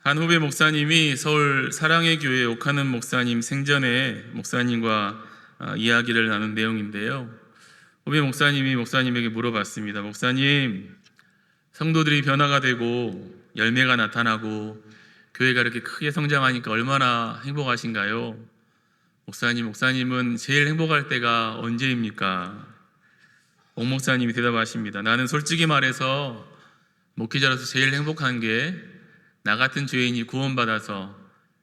한 후배 목사님이 서울 사랑의 교회 옥하는 목사님 생전에 목사님과 이야기를 나눈 내용인데요. 후배 목사님이 목사님에게 물어봤습니다. 목사님, 성도들이 변화가 되고 열매가 나타나고 교회가 이렇게 크게 성장하니까 얼마나 행복하신가요? 목사님은 제일 행복할 때가 언제입니까? 옥 목사님이 대답하십니다. 나는 솔직히 말해서 목회자로서 제일 행복한 게 나 같은 죄인이 구원받아서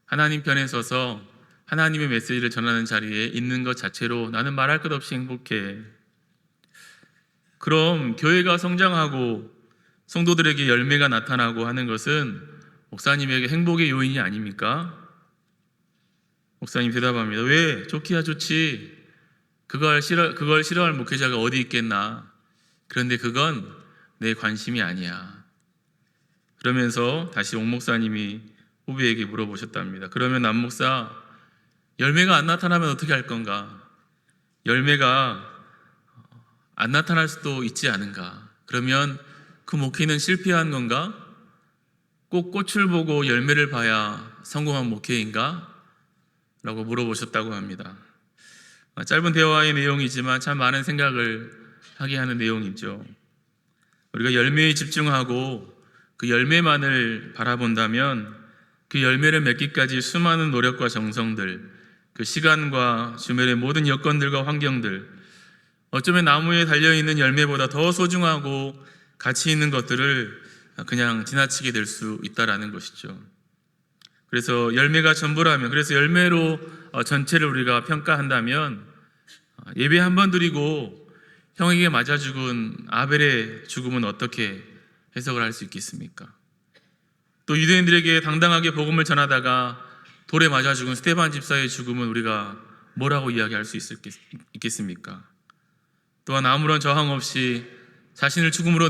하나님 편에 서서 하나님의 메시지를 전하는 자리에 있는 것 자체로 나는 말할 것 없이 행복해. 그럼 교회가 성장하고 성도들에게 열매가 나타나고 하는 것은 목사님에게 행복의 요인이 아닙니까? 목사님 대답합니다. 왜? 좋기야 좋지. 그걸 싫어할 목회자가 어디 있겠나. 그런데 그건 내 관심이 아니야. 그러면서 다시 옥 목사님이 후배에게 물어보셨답니다. 그러면 남 목사, 열매가 안 나타나면 어떻게 할 건가? 열매가 안 나타날 수도 있지 않은가? 그러면 그 목회는 실패한 건가? 꼭 꽃을 보고 열매를 봐야 성공한 목회인가? 라고 물어보셨다고 합니다. 짧은 대화의 내용이지만 참 많은 생각을 하게 하는 내용이죠. 우리가 열매에 집중하고 그 열매만을 바라본다면 그 열매를 맺기까지 수많은 노력과 정성들, 그 시간과 주변의 모든 여건들과 환경들, 어쩌면 나무에 달려있는 열매보다 더 소중하고 가치 있는 것들을 그냥 지나치게 될 수 있다라는 것이죠. 그래서 열매가 전부라면, 그래서 열매로 전체를 우리가 평가한다면 예배 한 번 드리고 형에게 맞아 죽은 아벨의 죽음은 어떻게 해석을 할 수 있겠습니까? 또 유대인들에게 당당하게 복음을 전하다가 돌에 맞아 죽은 스데반 집사의 죽음은 우리가 뭐라고 이야기할 수 있겠습니까? 또한 아무런 저항 없이 자신을 죽음으로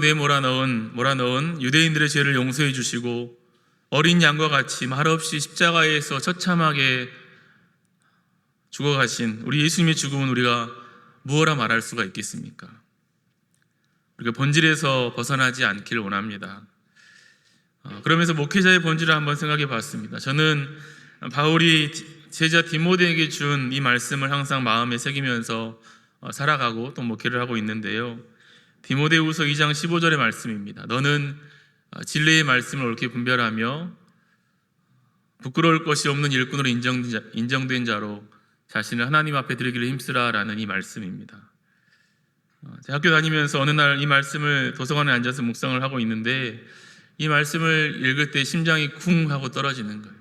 몰아넣은 유대인들의 죄를 용서해 주시고 어린 양과 같이 말없이 십자가에서 처참하게 죽어가신 우리 예수님의 죽음은 우리가 무엇라 말할 수가 있겠습니까? 우리가 본질에서 벗어나지 않기를 원합니다. 그러면서 목회자의 본질을 한번 생각해 봤습니다. 저는 바울이 제자 디모데에게 준 이 말씀을 항상 마음에 새기면서 살아가고 또 목회를 하고 있는데요. 디모데후서 2장 15절의 말씀입니다. 너는 진리의 말씀을 옳게 분별하며 부끄러울 것이 없는 일꾼으로 인정된 자로 자신을 하나님 앞에 드리기를 힘쓰라라는 이 말씀입니다. 제가 학교 다니면서 어느 날 이 말씀을 도서관에 앉아서 묵상을 하고 있는데 이 말씀을 읽을 때 심장이 쿵 하고 떨어지는 거예요.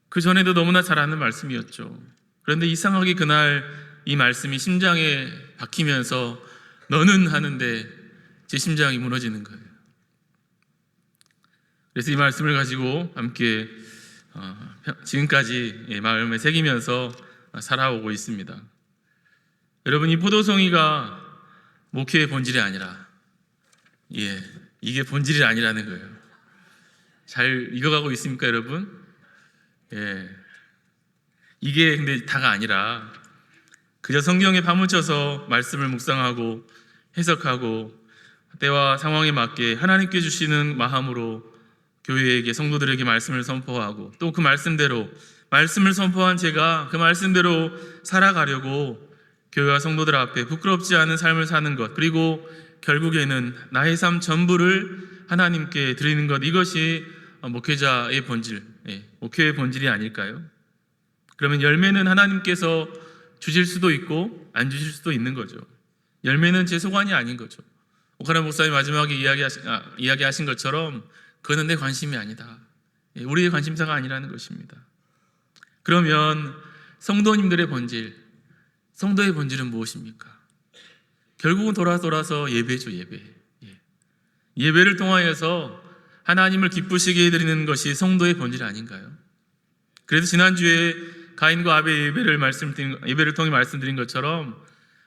그 전에도 너무나 잘 아는 말씀이었죠. 그런데 이상하게 그날 이 말씀이 심장에 박히면서 너는 하는데 제 심장이 무너지는 거예요. 그래서 이 말씀을 가지고 함께 지금까지 마음에 새기면서 살아오고 있습니다. 여러분, 이 포도송이가 목회의 본질이 아니라 이게 본질이 아니라는 거예요. 잘 익어가고 있습니까, 여러분? 이게 근데 다가 아니라 그저 성경에 파묻혀서 말씀을 묵상하고 해석하고 때와 상황에 맞게 하나님께 주시는 마음으로 교회에게 성도들에게 말씀을 선포하고 또 그 말씀대로 말씀을 선포한 제가 그 말씀대로 살아가려고 교회와 성도들 앞에 부끄럽지 않은 삶을 사는 것, 그리고 결국에는 나의 삶 전부를 하나님께 드리는 것, 이것이 목회자의 본질, 목회의 본질이 아닐까요? 그러면 열매는 하나님께서 주실 수도 있고 안 주실 수도 있는 거죠. 열매는 제 소관이 아닌 거죠. 옥하나 목사님 마지막에 이야기하신 것처럼 그거는 내 관심이 아니다. 우리의 관심사가 아니라는 것입니다. 그러면 성도님들의 본질, 성도의 본질은 무엇입니까? 결국은 돌아서 예배죠, 예배. 예배를 통하여서 하나님을 기쁘시게 해드리는 것이 성도의 본질 아닌가요? 그래서 지난주에 가인과 아벨의 예배를 통해 말씀드린 것처럼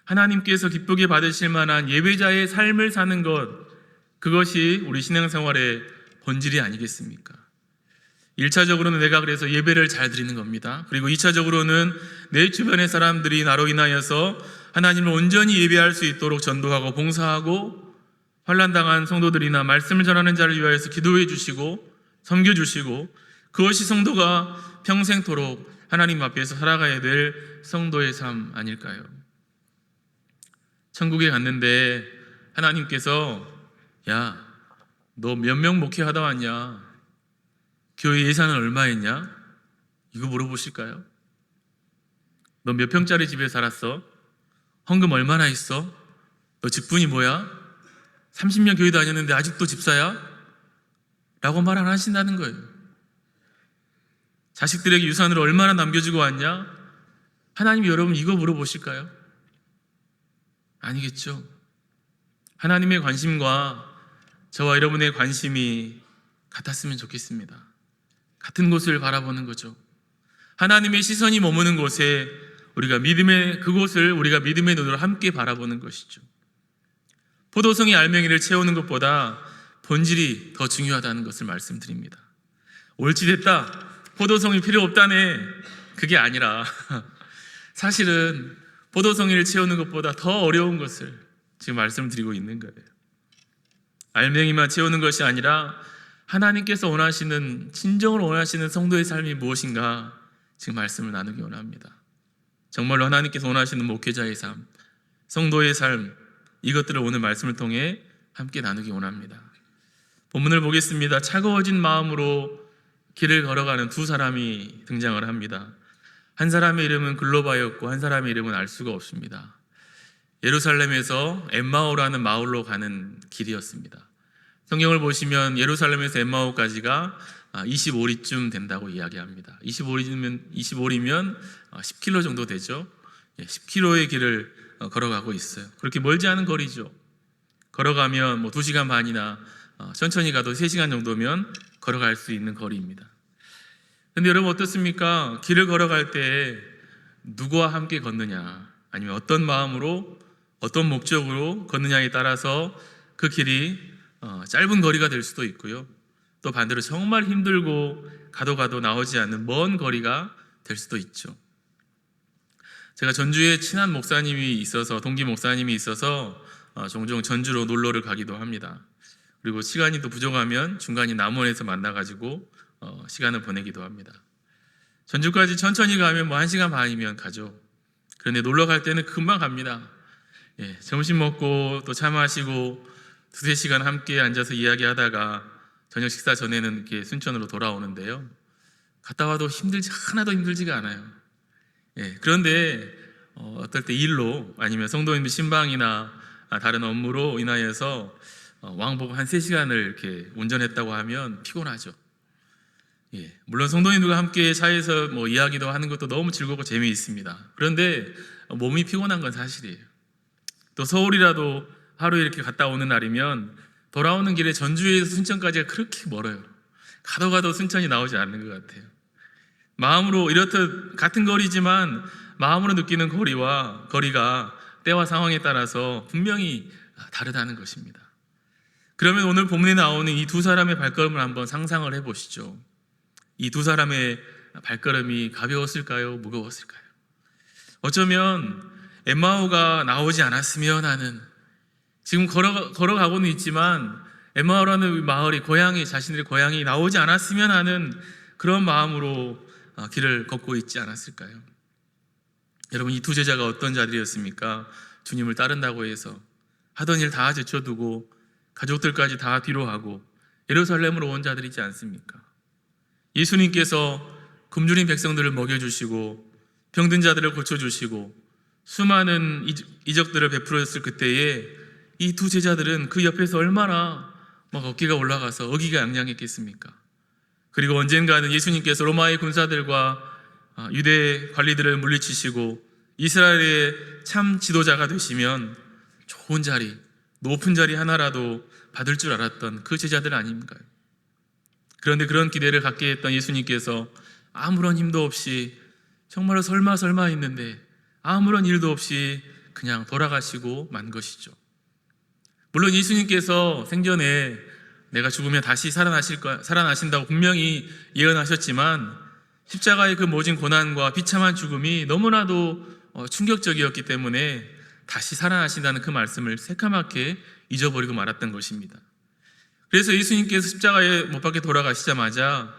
하나님께서 기쁘게 받으실 만한 예배자의 삶을 사는 것, 그것이 우리 신앙생활의 본질이 아니겠습니까? 1차적으로는 내가 그래서 예배를 잘 드리는 겁니다. 그리고 2차적으로는 내 주변의 사람들이 나로 인하여서 하나님을 온전히 예배할 수 있도록 전도하고 봉사하고 환난당한 성도들이나 말씀을 전하는 자를 위하여서 기도해 주시고 섬겨주시고 그것이 성도가 평생토록 하나님 앞에서 살아가야 될 성도의 삶 아닐까요? 천국에 갔는데 하나님께서 야, 너 몇 명 목회하다 왔냐? 교회 예산은 얼마 했냐? 이거 물어보실까요? 너 몇 평짜리 집에 살았어? 헌금 얼마나 했어? 너 직분이 뭐야? 30년 교회 다녔는데 아직도 집사야? 라고 말 안 하신다는 거예요. 자식들에게 유산으로 얼마나 남겨주고 왔냐? 하나님이 여러분 이거 물어보실까요? 아니겠죠. 하나님의 관심과 저와 여러분의 관심이 같았으면 좋겠습니다. 같은 곳을 바라보는 거죠. 하나님의 시선이 머무는 곳에 그곳을 우리가 믿음의 눈으로 함께 바라보는 것이죠. 포도송이 알맹이를 채우는 것보다 본질이 더 중요하다는 것을 말씀드립니다. 옳지 됐다, 포도송이 필요 없다네, 그게 아니라 사실은 포도송이를 채우는 것보다 더 어려운 것을 지금 말씀드리고 있는 거예요. 알맹이만 채우는 것이 아니라 하나님께서 원하시는, 진정으로 원하시는 성도의 삶이 무엇인가 지금 말씀을 나누기 원합니다. 정말로 하나님께서 원하시는 목회자의 삶, 성도의 삶, 이것들을 오늘 말씀을 통해 함께 나누기 원합니다. 본문을 보겠습니다. 차가워진 마음으로 길을 걸어가는 두 사람이 등장을 합니다. 한 사람의 이름은 글로바였고 한 사람의 이름은 알 수가 없습니다. 예루살렘에서 엠마오라는 마을로 가는 길이었습니다. 성경을 보시면 예루살렘에서 엠마오까지가 25리쯤 된다고 이야기합니다. 25리면 10km 정도 되죠. 10km의 길을 걸어가고 있어요. 그렇게 멀지 않은 거리죠. 걸어가면 2시간 반이나 천천히 가도 3시간 정도면 걸어갈 수 있는 거리입니다. 근데 여러분 어떻습니까? 길을 걸어갈 때 누구와 함께 걷느냐, 아니면 어떤 마음으로 어떤 목적으로 걷느냐에 따라서 그 길이 짧은 거리가 될 수도 있고요, 또 반대로 정말 힘들고 가도 나오지 않는 먼 거리가 될 수도 있죠. 제가 전주에 친한 목사님이 있어서, 동기 목사님이 있어서 종종 전주로 놀러를 가기도 합니다. 그리고 시간이 또 부족하면 중간에 남원에서 만나가지고 시간을 보내기도 합니다. 전주까지 천천히 가면 1시간 반이면 가죠. 그런데 놀러 갈 때는 금방 갑니다. 점심 먹고 또 차 마시고 2-3시간 함께 앉아서 이야기하다가 저녁 식사 전에는 이렇게 순천으로 돌아오는데요, 갔다 와도 하나도 힘들지가 않아요. 그런데 어떨 때 일로 아니면 성도님들 신방이나 다른 업무로 인하여서 왕복 한 3시간을 이렇게 운전했다고 하면 피곤하죠. 물론 성도님들과 함께 차에서 이야기도 하는 것도 너무 즐겁고 재미있습니다. 그런데 몸이 피곤한 건 사실이에요. 또 서울이라도 하루 이렇게 갔다 오는 날이면 돌아오는 길에 전주에서 순천까지가 그렇게 멀어요. 가도 순천이 나오지 않는 것 같아요. 마음으로 이렇듯 같은 거리지만 마음으로 느끼는 거리가 때와 상황에 따라서 분명히 다르다는 것입니다. 그러면 오늘 본문에 나오는 이 두 사람의 발걸음을 한번 상상을 해보시죠. 이 두 사람의 발걸음이 가벼웠을까요? 무거웠을까요? 어쩌면 엠마오가 나오지 않았으면 하는, 지금 걸어가고는 있지만 엠마오라는 마을이 자신들의 고향이 나오지 않았으면 하는 그런 마음으로 길을 걷고 있지 않았을까요? 여러분, 이 두 제자가 어떤 자들이었습니까? 주님을 따른다고 해서 하던 일 다 제쳐두고 가족들까지 다 뒤로 하고 예루살렘으로 온 자들이지 않습니까? 예수님께서 굶주린 백성들을 먹여주시고 병든 자들을 고쳐주시고 수많은 이적들을 베풀었을 그때에 이 두 제자들은 그 옆에서 얼마나 어깨가 올라가서 어기가 양양했겠습니까? 그리고 언젠가는 예수님께서 로마의 군사들과 유대 관리들을 물리치시고 이스라엘의 참 지도자가 되시면 좋은 자리, 높은 자리 하나라도 받을 줄 알았던 그 제자들 아닌가요? 그런데 그런 기대를 갖게 했던 예수님께서 아무런 힘도 없이, 정말로 설마 했는데 아무런 일도 없이 그냥 돌아가시고 만 것이죠. 물론 예수님께서 생전에 내가 죽으면 다시 살아나신다고 분명히 예언하셨지만 십자가의 그 모진 고난과 비참한 죽음이 너무나도 충격적이었기 때문에 다시 살아나신다는 그 말씀을 새카맣게 잊어버리고 말았던 것입니다. 그래서 예수님께서 십자가에 못 박혀 돌아가시자마자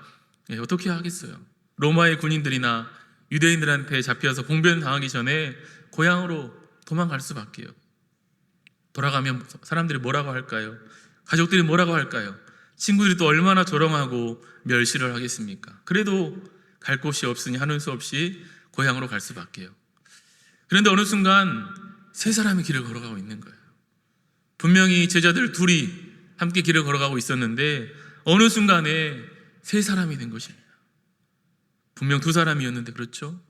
어떻게 하겠어요? 로마의 군인들이나 유대인들한테 잡혀서 봉변당하기 전에 고향으로 도망갈 수밖에요. 돌아가면 사람들이 뭐라고 할까요? 가족들이 뭐라고 할까요? 친구들이 또 얼마나 조롱하고 멸시를 하겠습니까? 그래도 갈 곳이 없으니 하는 수 없이 고향으로 갈 수밖에요. 그런데 어느 순간 세 사람이 길을 걸어가고 있는 거예요. 분명히 제자들 둘이 함께 길을 걸어가고 있었는데 어느 순간에 세 사람이 된 것입니다. 분명 두 사람이었는데 그렇죠?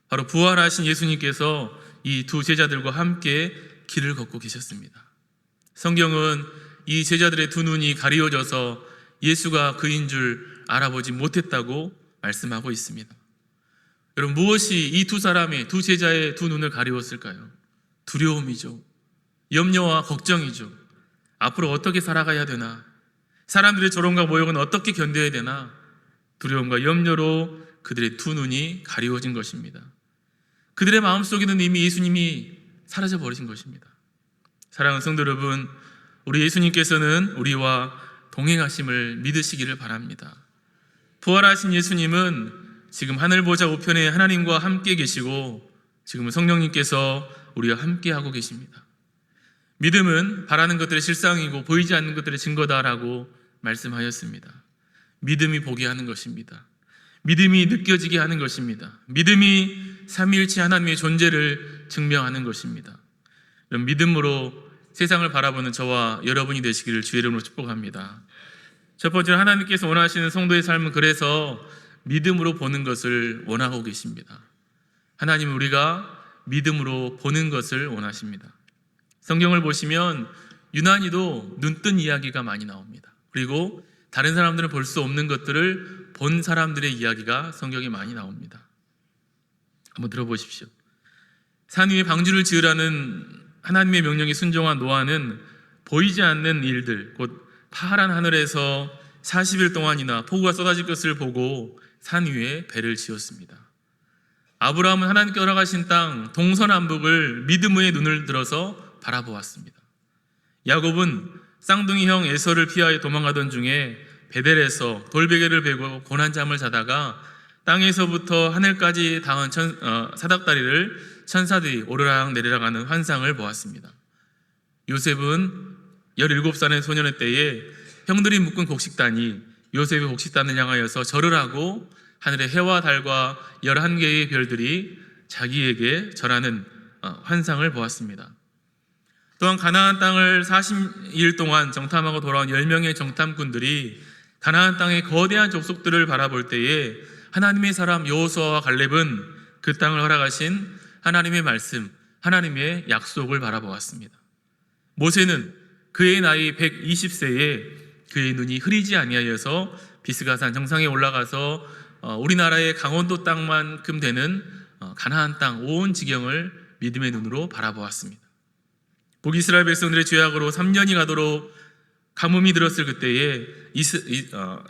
바로 부활하신 예수님께서 이 두 제자들과 함께 길을 걷고 계셨습니다. 성경은 이 제자들의 두 눈이 가리워져서 예수가 그인 줄 알아보지 못했다고 말씀하고 있습니다. 여러분, 무엇이 이 두 사람의, 두 제자의 두 눈을 가리웠을까요? 두려움이죠. 염려와 걱정이죠. 앞으로 어떻게 살아가야 되나? 사람들의 조롱과 모욕은 어떻게 견뎌야 되나? 두려움과 염려로 그들의 두 눈이 가리워진 것입니다. 그들의 마음속에는 이미 예수님이 사라져 버리신 것입니다. 사랑하는 성도 여러분, 우리 예수님께서는 우리와 동행하심을 믿으시기를 바랍니다. 부활하신 예수님은 지금 하늘 보좌 우편에 하나님과 함께 계시고 지금은 성령님께서 우리와 함께 하고 계십니다. 믿음은 바라는 것들의 실상이고 보이지 않는 것들의 증거다라고 말씀하였습니다. 믿음이 보게 하는 것입니다. 믿음이 느껴지게 하는 것입니다. 믿음이 삼위일체 하나님의 존재를 증명하는 것입니다. 이런 믿음으로 세상을 바라보는 저와 여러분이 되시기를 주의 이름으로 축복합니다. 첫 번째로 하나님께서 원하시는 성도의 삶은 그래서 믿음으로 보는 것을 원하고 계십니다. 하나님은 우리가 믿음으로 보는 것을 원하십니다. 성경을 보시면 유난히도 눈뜬 이야기가 많이 나옵니다. 그리고 다른 사람들은 볼 수 없는 것들을 본 사람들의 이야기가 성경에 많이 나옵니다. 한번 들어보십시오. 산 위에 방주를 지으라는 하나님의 명령에 순종한 노아는 보이지 않는 일들, 곧 파란 하늘에서 40일 동안이나 폭우가 쏟아질 것을 보고 산 위에 배를 지었습니다. 아브라함은 하나님께 허락하신 땅 동서남북을 믿음의 눈을 들어서 바라보았습니다. 야곱은 쌍둥이 형 에서를 피하여 도망가던 중에 베델에서 돌베개를 베고 고난잠을 자다가 땅에서부터 하늘까지 닿은 사닥다리를 천사들이 오르락 내리락 하는 환상을 보았습니다. 요셉은 17살의 소년의 때에 형들이 묶은 곡식단이 요셉의 곡식단을 향하여서 절을 하고 하늘의 해와 달과 11개의 별들이 자기에게 절하는 환상을 보았습니다. 또한 가나안 땅을 40일 동안 정탐하고 돌아온 10명의 정탐꾼들이 가나안 땅의 거대한 족속들을 바라볼 때에 하나님의 사람 여호수아와 갈렙은 그 땅을 허락하신 하나님의 말씀, 하나님의 약속을 바라보았습니다. 모세는 그의 나이 120세에 그의 눈이 흐리지 아니하여서 비스가산 정상에 올라가서 우리나라의 강원도 땅만큼 되는 가나안 땅 온 지경을 믿음의 눈으로 바라보았습니다. 북이스라엘 백성들의 죄악으로 3년이 가도록 가뭄이 들었을 그때에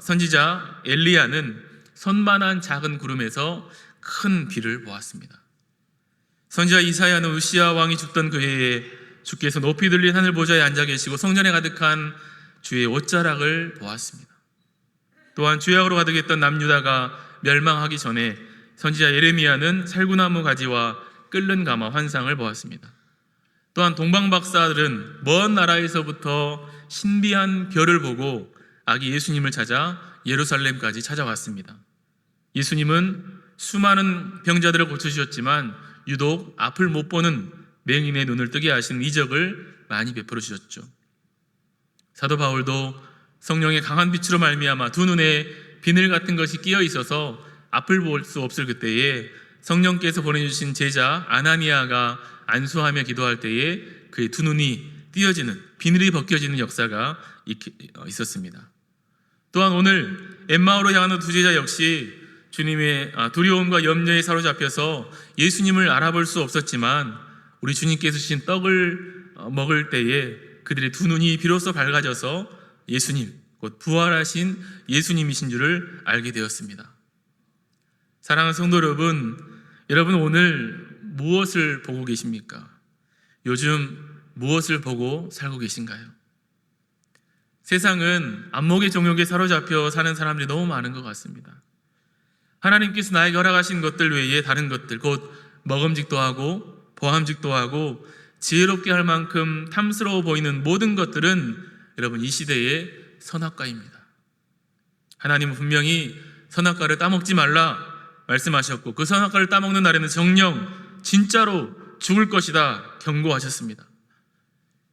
선지자 엘리야는 선만한 작은 구름에서 큰 비를 보았습니다. 선지자 이사야는 우시야 왕이 죽던 그 해에 주께서 높이 들린 하늘 보좌에 앉아 계시고 성전에 가득한 주의 옷자락을 보았습니다. 또한 죄악으로 가득했던 남유다가 멸망하기 전에 선지자 예레미야는 살구나무 가지와 끓는 가마 환상을 보았습니다. 또한 동방박사들은 먼 나라에서부터 신비한 별을 보고 아기 예수님을 찾아 예루살렘까지 찾아왔습니다. 예수님은 수많은 병자들을 고쳐주셨지만 유독 앞을 못 보는 맹인의 눈을 뜨게 하신 이적을 많이 베풀어 주셨죠. 사도 바울도 성령의 강한 빛으로 말미암아 두 눈에 비늘 같은 것이 끼어 있어서 앞을 볼 수 없을 그때에 성령께서 보내주신 제자 아나니아가 안수하며 기도할 때에 그의 두 눈이 띄어지는, 비늘이 벗겨지는 역사가 있었습니다. 또한 오늘 엠마오로 향하는 두 제자 역시 주님의 두려움과 염려에 사로잡혀서 예수님을 알아볼 수 없었지만 우리 주님께서 주신 떡을 먹을 때에 그들의 두 눈이 비로소 밝아져서 예수님, 곧 부활하신 예수님이신 줄을 알게 되었습니다. 사랑하는 성도 여러분 오늘 무엇을 보고 계십니까? 요즘 무엇을 보고 살고 계신가요? 세상은 안목의 정욕에 사로잡혀 사는 사람들이 너무 많은 것 같습니다. 하나님께서 나에게 허락하신 것들 외에 다른 것들, 곧 먹음직도 하고 보함직도 하고 지혜롭게 할 만큼 탐스러워 보이는 모든 것들은 여러분 이 시대의 선악과입니다. 하나님은 분명히 선악과를 따먹지 말라 말씀하셨고, 그 선악과를 따먹는 날에는 정녕 진짜로 죽을 것이다 경고하셨습니다.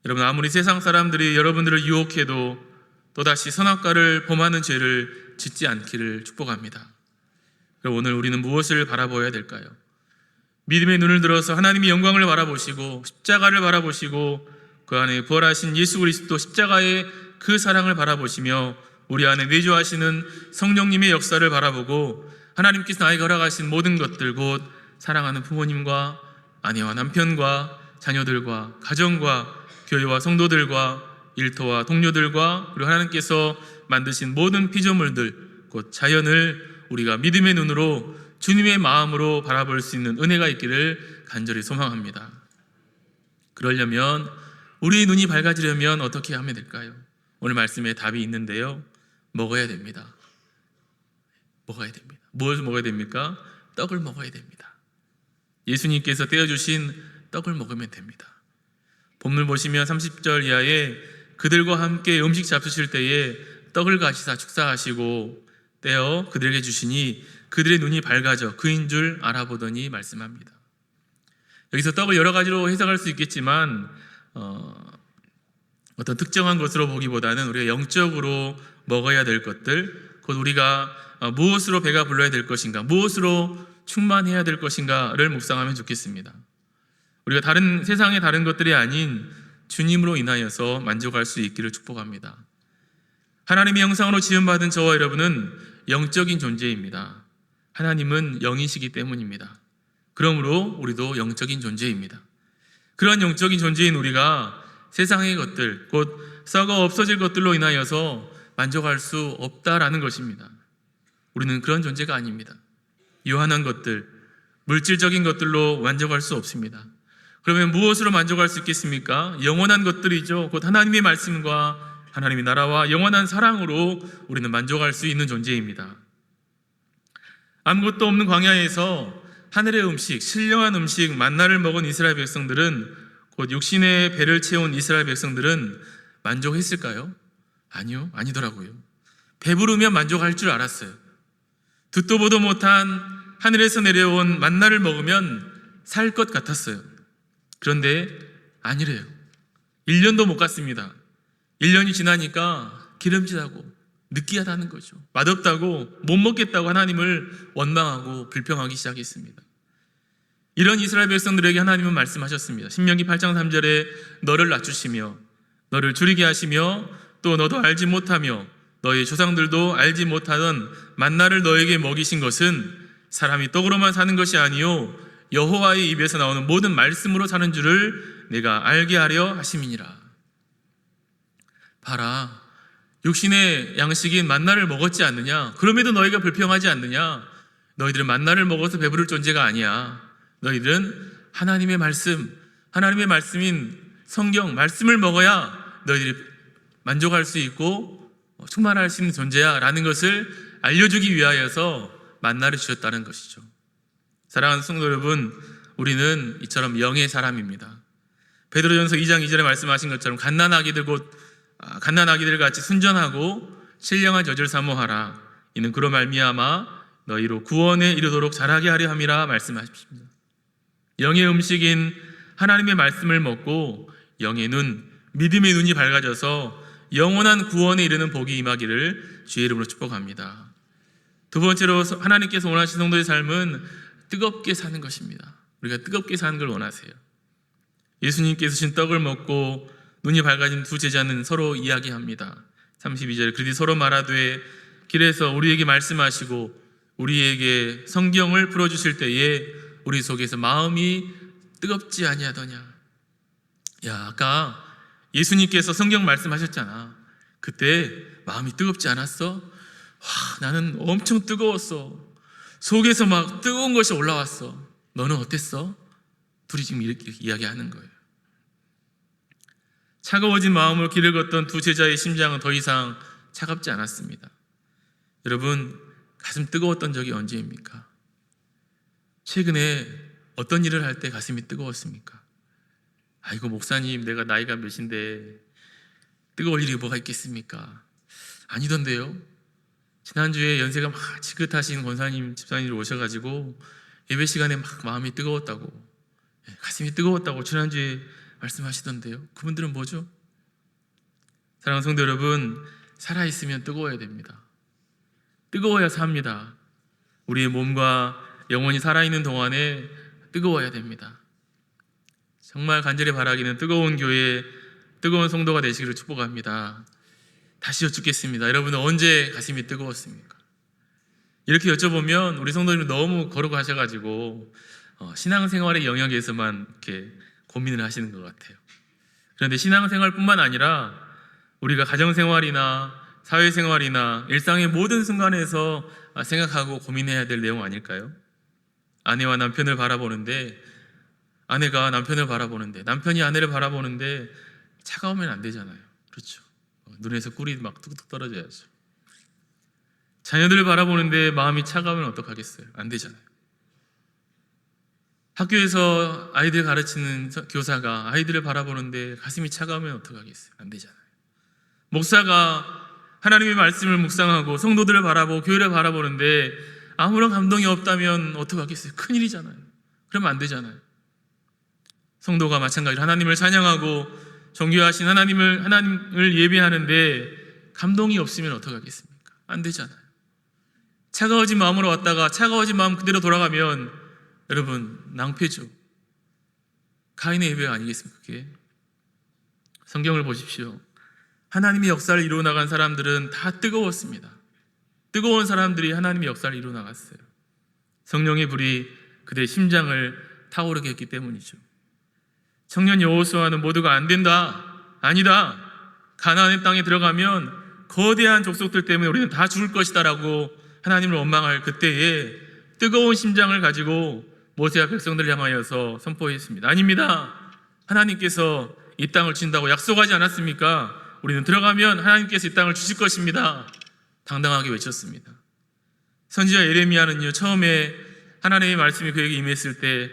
여러분, 아무리 세상 사람들이 여러분들을 유혹해도 또다시 선악과를 범하는 죄를 짓지 않기를 축복합니다. 그럼 오늘 우리는 무엇을 바라보아야 될까요? 믿음의 눈을 들어서 하나님의 영광을 바라보시고 십자가를 바라보시고 그 안에 부활하신 예수 그리스도 십자가의 그 사랑을 바라보시며 우리 안에 내주하시는 성령님의 역사를 바라보고 하나님께서 나에게 허락하신 모든 것들, 곧 사랑하는 부모님과 아내와 남편과 자녀들과 가정과 교회와 성도들과 일터와 동료들과 그리고 하나님께서 만드신 모든 피조물들, 곧 자연을 우리가 믿음의 눈으로 주님의 마음으로 바라볼 수 있는 은혜가 있기를 간절히 소망합니다. 그러려면, 우리의 눈이 밝아지려면 어떻게 하면 될까요? 오늘 말씀에 답이 있는데요, 먹어야 됩니다. 먹어야 됩니다. 무엇을 먹어야 됩니까? 떡을 먹어야 됩니다. 예수님께서 떼어주신 떡을 먹으면 됩니다. 본문 보시면 30절 이하에 그들과 함께 음식 잡수실 때에 떡을 가시사 축사하시고 떼어 그들에게 주시니 그들의 눈이 밝아져 그인 줄 알아보더니 말씀합니다. 여기서 떡을 여러 가지로 해석할 수 있겠지만 어떤 특정한 것으로 보기보다는 우리가 영적으로 먹어야 될 것들, 곧 우리가 무엇으로 배가 불러야 될 것인가, 무엇으로 충만해야 될 것인가를 묵상하면 좋겠습니다. 우리가 다른 세상의 다른 것들이 아닌 주님으로 인하여서 만족할 수 있기를 축복합니다. 하나님의 형상으로 지음받은 저와 여러분은 영적인 존재입니다. 하나님은 영이시기 때문입니다. 그러므로 우리도 영적인 존재입니다. 그러한 영적인 존재인 우리가 세상의 것들, 곧 썩어 없어질 것들로 인하여서 만족할 수 없다라는 것입니다. 우리는 그런 존재가 아닙니다. 유한한 것들, 물질적인 것들로 만족할 수 없습니다. 그러면 무엇으로 만족할 수 있겠습니까? 영원한 것들이죠. 곧 하나님의 말씀과 하나님의 나라와 영원한 사랑으로 우리는 만족할 수 있는 존재입니다. 아무것도 없는 광야에서 하늘의 음식, 신령한 음식 만나를 먹은 이스라엘 백성들은, 곧 육신의 배를 채운 이스라엘 백성들은 만족했을까요? 아니요, 아니더라고요. 배부르면 만족할 줄 알았어요. 듣도 보도 못한 하늘에서 내려온 만나를 먹으면 살 것 같았어요. 그런데 아니래요. 1년도 못 갔습니다. 1년이 지나니까 기름지다고 느끼하다는 거죠. 맛없다고 못 먹겠다고 하나님을 원망하고 불평하기 시작했습니다. 이런 이스라엘 백성들에게 하나님은 말씀하셨습니다. 신명기 8장 3절에 너를 낮추시며 너를 줄이게 하시며 또 너도 알지 못하며 너희 조상들도 알지 못하던 만나를 너에게 먹이신 것은 사람이 떡으로만 사는 것이 아니요 여호와의 입에서 나오는 모든 말씀으로 사는 줄을 내가 알게 하려 하심이니라. 봐라, 육신의 양식인 만나를 먹었지 않느냐? 그럼에도 너희가 불평하지 않느냐? 너희들은 만나를 먹어서 배부를 존재가 아니야. 너희들은 하나님의 말씀, 하나님의 말씀인 성경 말씀을 먹어야 너희들이 만족할 수 있고 충만할 수 있는 존재야 라는 것을 알려주기 위하여서 만나를 주셨다는 것이죠. 사랑하는 성도 여러분, 우리는 이처럼 영의 사람입니다. 베드로전서 2장 2절에 말씀하신 것처럼 갓난아기들 같이 순전하고 신령한 젖을 사모하라. 이는 그로 말미암아 너희로 구원에 이르도록 자라게 하려 함이라 말씀하십니다. 영의 음식인 하나님의 말씀을 먹고 영의 눈, 믿음의 눈이 밝아져서 영원한 구원에 이르는 복이 임하기를 주의 이름으로 축복합니다. 두 번째로 하나님께서 원하시는 성도의 삶은 뜨겁게 사는 것입니다. 우리가 뜨겁게 사는 걸 원하세요. 예수님께서 신 떡을 먹고 눈이 밝아진 두 제자는 서로 이야기합니다. 32절에 그들이 서로 말하되 길에서 우리에게 말씀하시고 우리에게 성경을 풀어주실 때에 우리 속에서 마음이 뜨겁지 아니하더냐. 야, 아까 예수님께서 성경 말씀하셨잖아. 그때 마음이 뜨겁지 않았어? 와, 나는 엄청 뜨거웠어. 속에서 막 뜨거운 것이 올라왔어. 너는 어땠어? 둘이 지금 이렇게 이야기하는 거예요. 차가워진 마음으로 길을 걷던 두 제자의 심장은 더 이상 차갑지 않았습니다. 여러분, 가슴 뜨거웠던 적이 언제입니까? 최근에 어떤 일을 할 때 가슴이 뜨거웠습니까? 아이고 목사님, 내가 나이가 몇인데 뜨거울 일이 뭐가 있겠습니까? 아니던데요. 지난주에 연세가 막 지긋하신 권사님, 집사님들 오셔가지고 예배 시간에 막 마음이 뜨거웠다고, 가슴이 뜨거웠다고 지난주에 말씀하시던데요. 그분들은 뭐죠? 사랑하는 성도 여러분, 살아있으면 뜨거워야 됩니다. 뜨거워야 삽니다. 우리의 몸과 영혼이 살아있는 동안에 뜨거워야 됩니다. 정말 간절히 바라기는 뜨거운 교회, 뜨거운 성도가 되시기를 축복합니다. 다시 여쭙겠습니다. 여러분은 언제 가슴이 뜨거웠습니까? 이렇게 여쭤보면 우리 성도님은 너무 거룩하셔가지고 신앙생활의 영역에서만 이렇게 고민을 하시는 것 같아요. 그런데 신앙생활뿐만 아니라 우리가 가정생활이나 사회생활이나 일상의 모든 순간에서 생각하고 고민해야 될 내용 아닐까요? 아내와 남편을 바라보는데, 아내가 남편을 바라보는데, 남편이 아내를 바라보는데 차가우면 안 되잖아요. 그렇죠? 눈에서 꿀이 막 뚝뚝 떨어져야죠. 자녀들을 바라보는데 마음이 차가우면 어떡하겠어요? 안 되잖아요. 학교에서 아이들 가르치는 교사가 아이들을 바라보는데 가슴이 차가우면 어떡하겠어요? 안 되잖아요. 목사가 하나님의 말씀을 묵상하고 성도들을 바라보고 교회를 바라보는데 아무런 감동이 없다면 어떡하겠어요? 큰일이잖아요. 그러면 안 되잖아요. 성도가 마찬가지로 하나님을 찬양하고 정죄하신 하나님을 예배하는데 감동이 없으면 어떡하겠습니까? 안 되잖아요. 차가워진 마음으로 왔다가 차가워진 마음 그대로 돌아가면 여러분 낭패죠. 가인의 예배가 아니겠습니까? 그게? 성경을 보십시오. 하나님의 역사를 이루어 나간 사람들은 다 뜨거웠습니다. 뜨거운 사람들이 하나님의 역사를 이루어 나갔어요. 성령의 불이 그들의 심장을 타오르게 했기 때문이죠. 청년 여호수아는 모두가 안 된다, 아니다, 가나안의 땅에 들어가면 거대한 족속들 때문에 우리는 다 죽을 것이다 라고 하나님을 원망할 그때에 뜨거운 심장을 가지고 모세와 백성들을 향하여서 선포했습니다. 아닙니다. 하나님께서 이 땅을 주신다고 약속하지 않았습니까? 우리는 들어가면 하나님께서 이 땅을 주실 것입니다. 당당하게 외쳤습니다. 선지자 예레미야는요, 처음에 하나님의 말씀이 그에게 임했을 때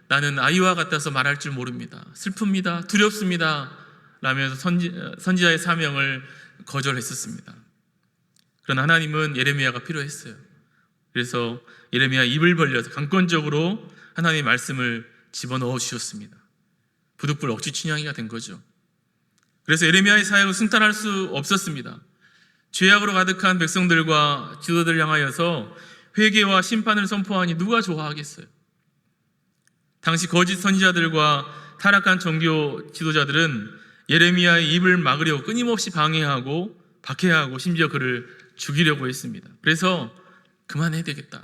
나는 아이와 같아서 말할 줄 모릅니다. 슬픕니다. 두렵습니다. 라면서 선지자의 사명을 거절했었습니다. 그러나 하나님은 예레미야가 필요했어요. 그래서 예레미야 입을 벌려서 강권적으로 하나님의 말씀을 집어넣어 주셨습니다. 부득불 억지 춘향이가 된 거죠. 그래서 예레미야의 사역을 승탄할 수 없었습니다. 죄악으로 가득한 백성들과 지도자들을 향하여서 회개와 심판을 선포하니 누가 좋아하겠어요? 당시 거짓 선지자들과 타락한 종교 지도자들은 예레미야의 입을 막으려고 끊임없이 방해하고 박해하고 심지어 그를 죽이려고 했습니다. 그래서 그만해야 되겠다.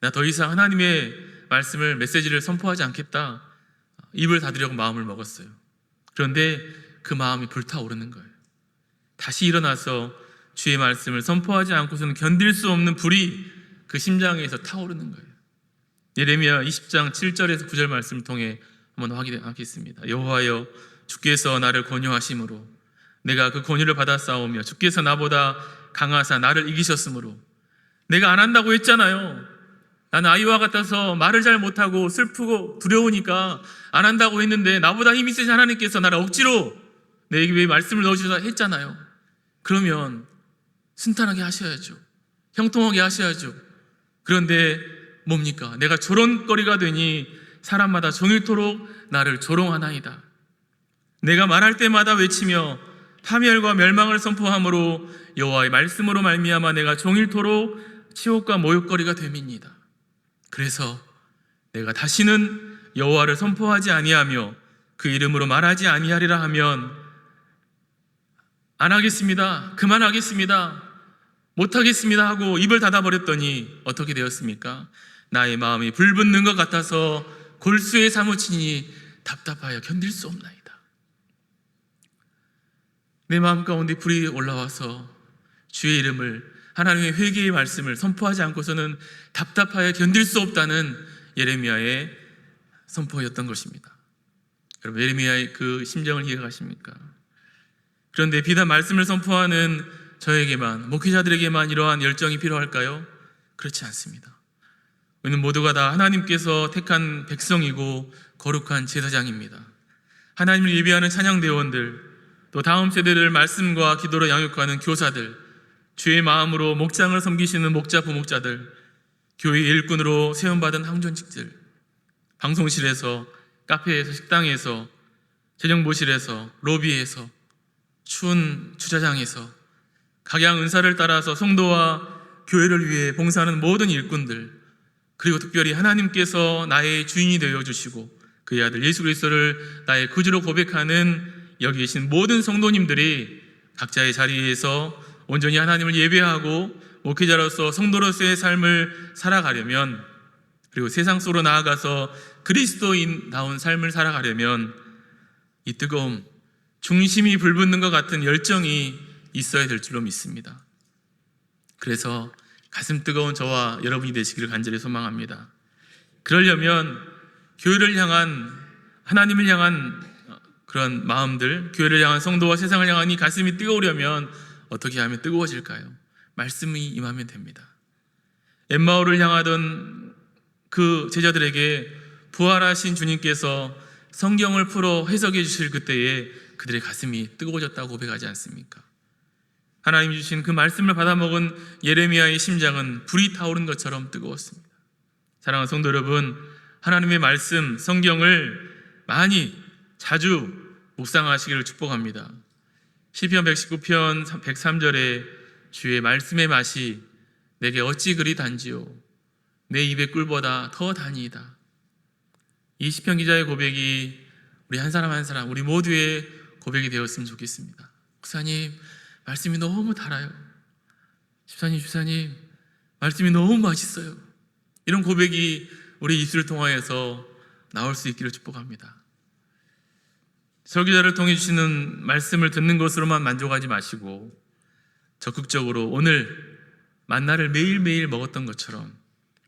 나 더 이상 하나님의 말씀을, 메시지를 선포하지 않겠다. 입을 닫으려고 마음을 먹었어요. 그런데 그 마음이 불타오르는 거예요. 다시 일어나서 주의 말씀을 선포하지 않고서는 견딜 수 없는 불이 그 심장에서 타오르는 거예요. 예레미야 20장 7절에서 9절 말씀을 통해 한번 확인하겠습니다. 여호와여, 주께서 나를 권유하심으로 내가 그 권유를 받아 싸우며 주께서 나보다 강하사 나를 이기셨으므로 내가 안 한다고 했잖아요. 나는 아이와 같아서 말을 잘 못하고 슬프고 두려우니까 안 한다고 했는데 나보다 힘이 세신 하나님께서 나를 억지로 내게 왜 말씀을 넣어주셔서 했잖아요. 그러면 순탄하게 하셔야죠. 형통하게 하셔야죠. 그런데 뭡니까? 내가 조롱거리가 되니 사람마다 종일토록 나를 조롱하나이다. 내가 말할 때마다 외치며 파멸과 멸망을 선포함으로 여호와의 말씀으로 말미암아 내가 종일토록 치욕과 모욕거리가 됨이니이다. 그래서 내가 다시는 여호와를 선포하지 아니하며 그 이름으로 말하지 아니하리라 하면 안 하겠습니다. 그만하겠습니다. 못하겠습니다 하고 입을 닫아버렸더니 어떻게 되었습니까? 나의 마음이 불붙는 것 같아서 골수에 사무치니 답답하여 견딜 수 없나이다. 내 마음 가운데 불이 올라와서 주의 이름을, 하나님의 회개의 말씀을 선포하지 않고서는 답답하여 견딜 수 없다는 예레미야의 선포였던 것입니다. 여러분, 예레미야의 그 심정을 이해가십니까? 그런데 비단 말씀을 선포하는 저에게만, 목회자들에게만 이러한 열정이 필요할까요? 그렇지 않습니다. 우리는 모두가 다 하나님께서 택한 백성이고 거룩한 제사장입니다. 하나님을 예배하는 찬양대원들, 또 다음 세대를 말씀과 기도로 양육하는 교사들, 주의 마음으로 목장을 섬기시는 목자 부목자들, 교회 일꾼으로 세움받은 항존직들, 방송실에서, 카페에서, 식당에서, 재정보실에서, 로비에서, 추운 주차장에서 각양 은사를 따라서 성도와 교회를 위해 봉사하는 모든 일꾼들, 그리고 특별히 하나님께서 나의 주인이 되어주시고 그의 아들 예수 그리스도를 나의 구주로 고백하는 여기 계신 모든 성도님들이 각자의 자리에서 온전히 하나님을 예배하고 목회자로서 성도로서의 삶을 살아가려면, 그리고 세상 속으로 나아가서 그리스도인다운 삶을 살아가려면 이 뜨거움, 중심이 불붙는 것 같은 열정이 있어야 될 줄로 믿습니다. 그래서 가슴 뜨거운 저와 여러분이 되시기를 간절히 소망합니다. 그러려면 교회를 향한, 하나님을 향한 그런 마음들, 교회를 향한 성도와 세상을 향한 이 가슴이 뜨거우려면 어떻게 하면 뜨거워질까요? 말씀이 임하면 됩니다. 엠마오를 향하던 그 제자들에게 부활하신 주님께서 성경을 풀어 해석해 주실 그때에 그들의 가슴이 뜨거워졌다고 고백하지 않습니까? 하나님이 주신 그 말씀을 받아먹은 예레미야의 심장은 불이 타오른 것처럼 뜨거웠습니다. 사랑하는 성도 여러분, 하나님의 말씀, 성경을 많이 자주 묵상하시기를 축복합니다. 시편 119편 103절에 주의 말씀의 맛이 내게 어찌 그리 단지요, 내 입의 꿀보다 더 다니이다. 이 시편 기자의 고백이 우리 한 사람 한 사람, 우리 모두의 고백이 되었으면 좋겠습니다. 목사님, 말씀이 너무 달아요. 집사님, 주사님, 말씀이 너무 맛있어요. 이런 고백이 우리 입술을 통하여서 나올 수 있기를 축복합니다. 설교자를 통해 주시는 말씀을 듣는 것으로만 만족하지 마시고 적극적으로 오늘 만나를 매일매일 먹었던 것처럼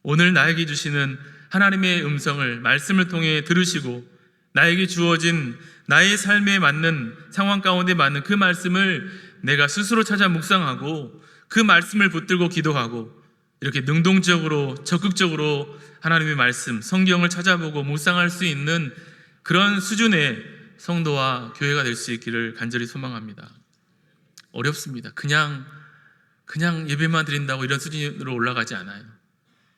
오늘 나에게 주시는 하나님의 음성을 말씀을 통해 들으시고 나에게 주어진 나의 삶에 맞는 상황 가운데 맞는 그 말씀을 내가 스스로 찾아 묵상하고 그 말씀을 붙들고 기도하고 이렇게 능동적으로 적극적으로 하나님의 말씀, 성경을 찾아보고 묵상할 수 있는 그런 수준의 성도와 교회가 될 수 있기를 간절히 소망합니다. 어렵습니다. 그냥 예배만 드린다고 이런 수준으로 올라가지 않아요.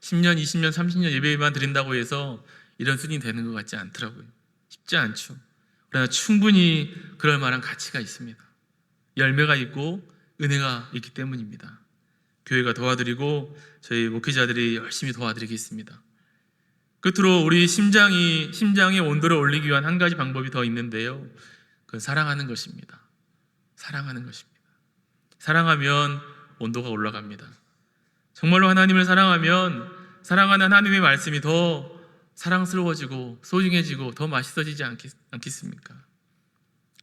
10년, 20년, 30년 예배만 드린다고 해서 이런 수준이 되는 것 같지 않더라고요. 쉽지 않죠. 그러나 충분히 그럴 만한 가치가 있습니다. 열매가 있고 은혜가 있기 때문입니다. 교회가 도와드리고 저희 목회자들이 열심히 도와드리겠습니다. 끝으로 우리 심장의 온도를 올리기 위한 한 가지 방법이 더 있는데요, 그건 사랑하는 것입니다. 사랑하는 것입니다. 사랑하면 온도가 올라갑니다. 정말로 하나님을 사랑하면 사랑하는 하나님의 말씀이 더 사랑스러워지고 소중해지고 더 맛있어지지 않겠습니까?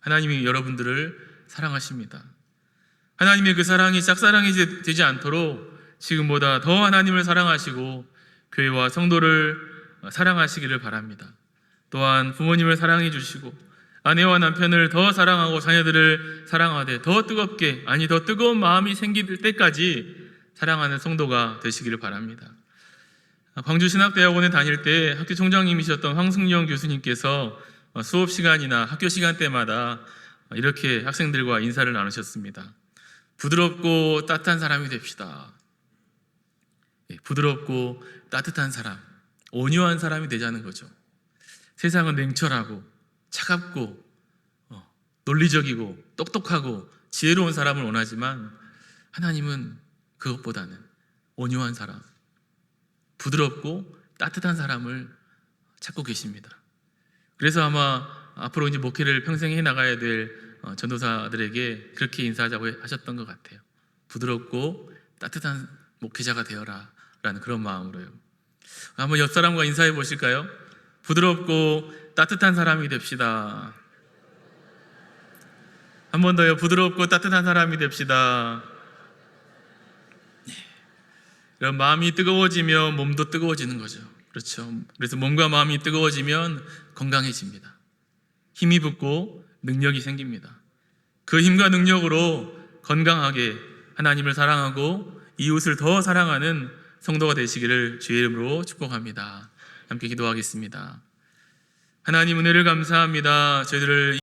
하나님이 여러분들을 사랑하십니다. 하나님의 그 사랑이 짝사랑이 되지 않도록 지금보다 더 하나님을 사랑하시고 교회와 성도를 사랑하시기를 바랍니다. 또한 부모님을 사랑해 주시고 아내와 남편을 더 사랑하고 자녀들을 사랑하되 더 뜨겁게, 아니 더 뜨거운 마음이 생길 때까지 사랑하는 성도가 되시기를 바랍니다. 광주신학대학원에 다닐 때 학교 총장님이셨던 황승영 교수님께서 수업 시간이나 학교 시간대마다 이렇게 학생들과 인사를 나누셨습니다. 부드럽고 따뜻한 사람이 됩시다. 부드럽고 따뜻한 사람, 온유한 사람이 되자는 거죠. 세상은 냉철하고 차갑고 논리적이고 똑똑하고 지혜로운 사람을 원하지만 하나님은 그것보다는 온유한 사람, 부드럽고 따뜻한 사람을 찾고 계십니다. 그래서 아마 앞으로 이제 목회를 평생 해나가야 될 전도사들에게 그렇게 인사하자고 하셨던 것 같아요. 부드럽고 따뜻한 목회자가 되어라 라는 그런 마음으로요. 한번 옆 사람과 인사해 보실까요? 부드럽고 따뜻한 사람이 됩시다. 한 번 더요. 부드럽고 따뜻한 사람이 됩시다. 이런 마음이 뜨거워지면 몸도 뜨거워지는 거죠. 그렇죠. 그래서 몸과 마음이 뜨거워지면 건강해집니다. 힘이 붙고 능력이 생깁니다. 그 힘과 능력으로 건강하게 하나님을 사랑하고 이웃을 더 사랑하는 성도가 되시기를 주의 이름으로 축복합니다. 함께 기도하겠습니다. 하나님 은혜를 감사합니다. 저희들을